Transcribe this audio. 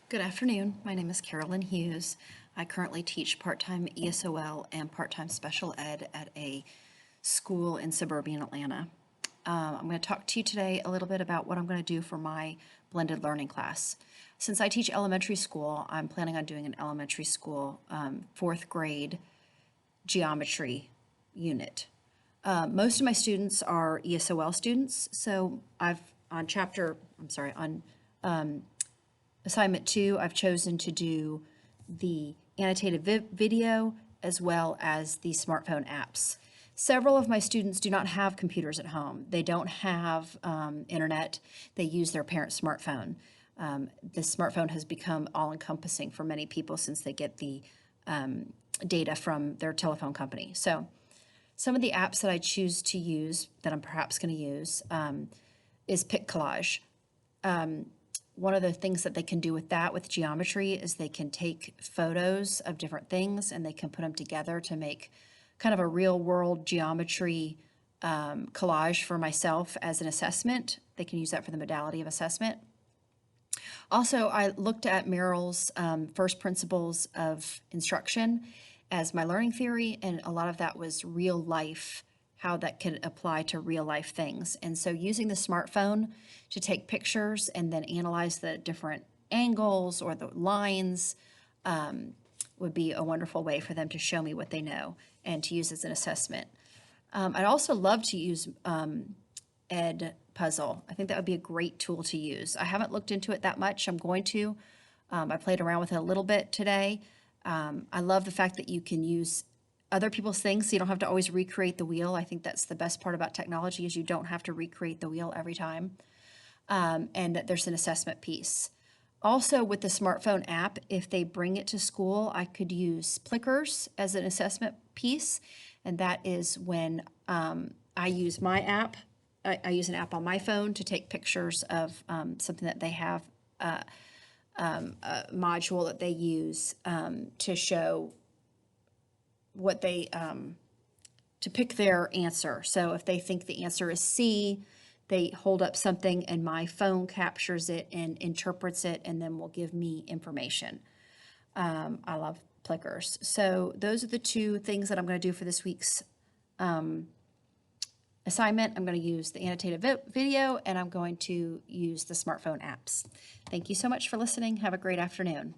Good afternoon. My name is Carolyn Hughes. I currently teach part-time ESOL and part-time special ed at a school in suburban Atlanta. I'm going to talk to you today a little bit about what I'm going to do for my blended learning class. Since I teach elementary school, I'm planning on doing an elementary school fourth grade geometry unit. Most of my students are ESOL students, so on assignment 2, I've chosen to do the annotated video as well as the smartphone apps. Several of my students do not have computers at home. They don't have internet. They use their parent's smartphone. The smartphone has become all-encompassing for many people since they get the data from their telephone company. So some of the apps that I choose to use, that I'm perhaps going to use, is PicCollage. One of the things that they can do with that, with geometry, is they can take photos of different things and they can put them together to make kind of a real world geometry collage for myself as an assessment. They can use that for the modality of assessment. Also, I looked at Merrill's First Principles of Instruction as my learning theory, and a lot of that was real life, how that can apply to real life things. And so using the smartphone to take pictures and then analyze the different angles or the lines would be a wonderful way for them to show me what they know and to use as an assessment. I'd also love to use Edpuzzle. I think that would be a great tool to use. I haven't looked into it that much. I'm going to. I played around with it a little bit today. I love the fact that you can use other people's things, so you don't have to always recreate the wheel. I think that's the best part about technology, is you don't have to recreate the wheel every time, and that there's an assessment piece. Also, with the smartphone app, if they bring it to school, I could use Plickers as an assessment piece, and that is when I use my app. I use an app on my phone to take pictures of something that they have, a module that they use to show what they, to pick their answer. So if they think the answer is C, they hold up something and my phone captures it and interprets it and then will give me information. I love Plickers. So those are the two things that I'm going to do for this week's assignment. I'm going to use the annotated video and I'm going to use the smartphone apps. Thank you so much for listening. Have a great afternoon.